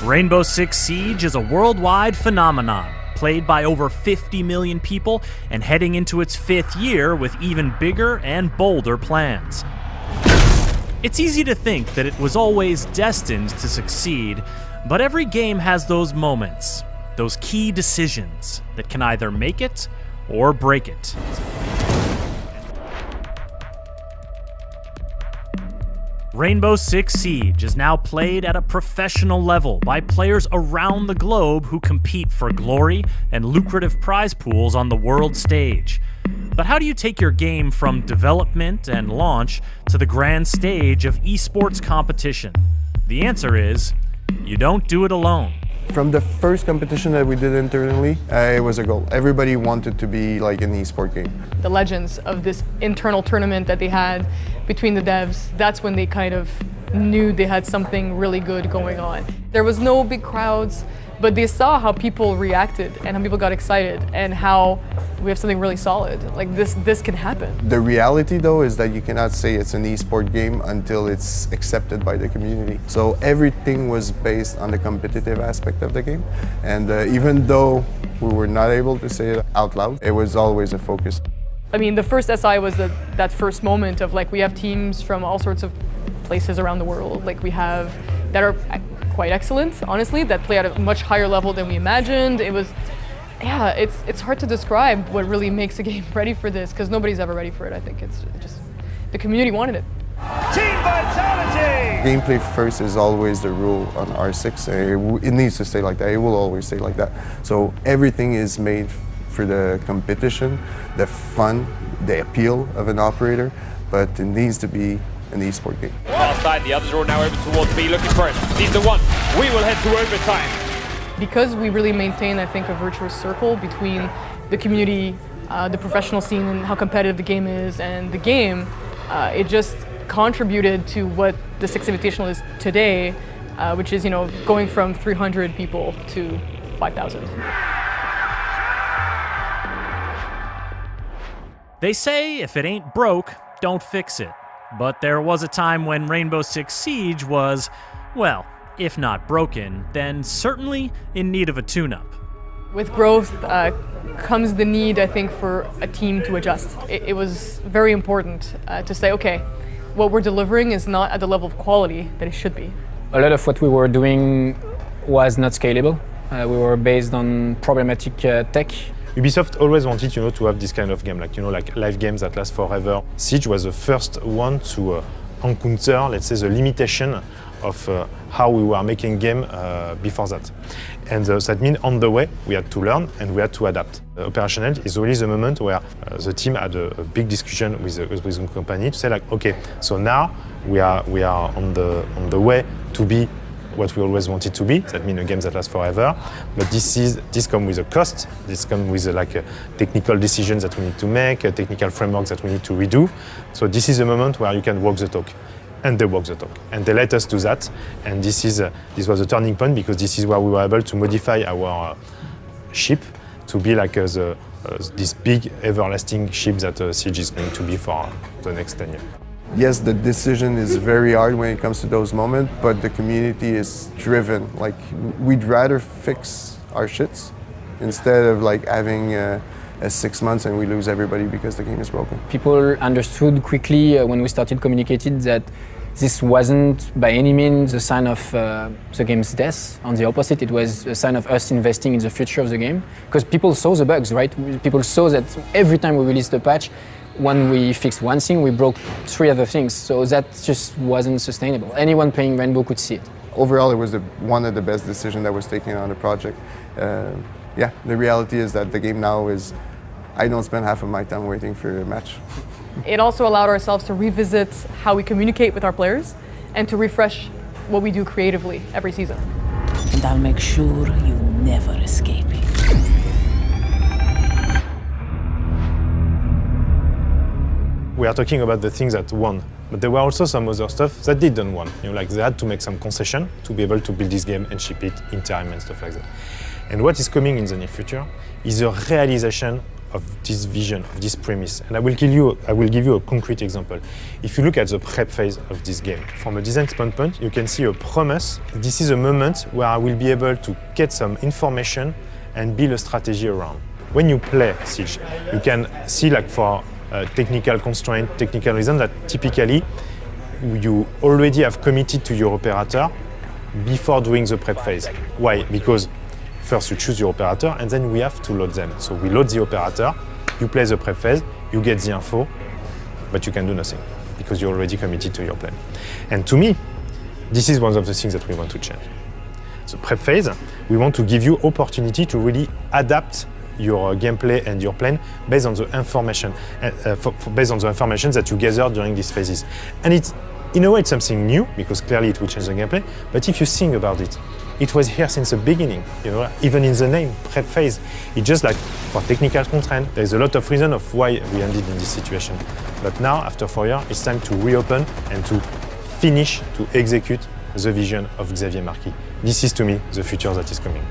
Rainbow Six Siege is a worldwide phenomenon, played by over 50 million people and heading into its 5th year with even bigger and bolder plans. It's easy to think that it was always destined to succeed, but every game has those moments, those key decisions that can either make it or break it. Rainbow Six Siege is now played at a professional level by players around the globe who compete for glory and lucrative prize pools on the world stage. But how do you take your game from development and launch to the grand stage of esports competition? The answer is, you don't do it alone. From the first competition that we did internally, it was a goal. Everybody wanted to be like an esport game. The legends of this internal tournament that they had between the devs, that's when they kind of knew they had something really good going on. There was no big crowds, but they saw how people reacted and how people got excited and how we have something really solid. Like this can happen. The reality though is that you cannot say it's an esport game until it's accepted by the community. So everything was based on the competitive aspect of the game. And even though we were not able to say it out loud, it was always a focus. I mean, the first SI was that first moment of like, we have teams from all sorts of places around the world. Like we have that are quite excellent, honestly, that play at a much higher level than we imagined. It was, yeah, it's hard to describe what really makes a game ready for this, because nobody's ever ready for it. I think it's just, the community wanted it. Team vitality! Gameplay first is always the rule on R6. It needs to stay like that. It will always stay like that. So everything is made for the competition, the fun, the appeal of an operator, but it needs to be an esport game. Far side, the others are now over towards B looking for it. Needs the one. We will head to overtime. Because we really maintain, I think, a virtuous circle between the community, the professional scene and how competitive the game is and the game, it just contributed to what the Six Invitational is today, which is, going from 300 people to 5,000. They say if it ain't broke, don't fix it. But there was a time when Rainbow Six Siege was, well, if not broken, then certainly in need of a tune-up. With growth comes the need, I think, for a team to adjust. It was very important to say, okay, what we're delivering is not at the level of quality that it should be. A lot of what we were doing was not scalable. We were based on problematic tech. Ubisoft always wanted, to have this kind of game, like live games that last forever. Siege was the first one to encounter, let's say, the limitation of how we were making game before that. And that means on the way, we had to learn and we had to adapt. Operational is really the moment where the team had a big discussion with the company to say like, okay, so now we are on the way to be what we always wanted to be. That means a game that lasts forever. But this comes with a cost. This comes with technical decisions that we need to make, technical frameworks that we need to redo. So this is a moment where you can walk the talk. And they walk the talk. And they let us do that. And this was a turning point because this is where we were able to modify our ship to be like this big everlasting ship that Siege is going to be for the next 10 years. Yes, the decision is very hard when it comes to those moments, but the community is driven. Like, we'd rather fix our shits instead of like having a 6 months and we lose everybody because the game is broken. People understood quickly when we started communicating that this wasn't by any means a sign of the game's death. On the opposite, it was a sign of us investing in the future of the game. Because people saw the bugs, right? People saw that every time we released a patch, when we fixed one thing, we broke 3 other things. So that just wasn't sustainable. Anyone playing Rainbow could see it. Overall, it was one of the best decisions that was taken on the project. Yeah, the reality is that the game now is, I don't spend half of my time waiting for a match. It also allowed ourselves to revisit how we communicate with our players and to refresh what we do creatively every season. And I'll make sure you never escape it. We are talking about the things that won, but there were also some other stuff that didn't won. Like they had to make some concession to be able to build this game and ship it in time and stuff like that. And what is coming in the near future is a realization of this vision, of this premise. And I will give you a concrete example. If you look at the prep phase of this game, from a design standpoint, you can see a promise. This is a moment where I will be able to get some information and build a strategy around. When you play Siege, you can see like for technical constraint, technical reason that typically you already have committed to your operator before doing the prep phase. Why? Because first you choose your operator and then we have to load them. So we load the operator, you play the prep phase, you get the info, but you can do nothing because you're already committed to your plan. And to me, this is one of the things that we want to change. The prep phase, we want to give you opportunity to really adapt your gameplay and your plan based on the information, based on the information that you gather during these phases. And it's, in a way, it's something new because clearly it will change the gameplay. But if you think about it, it was here since the beginning. You know, even in the name, prep phase. It's just like for technical constraint. There is a lot of reason of why we ended in this situation. But now, after 4 years, it's time to reopen and to finish to execute the vision of Xavier Marquis. This is to me the future that is coming.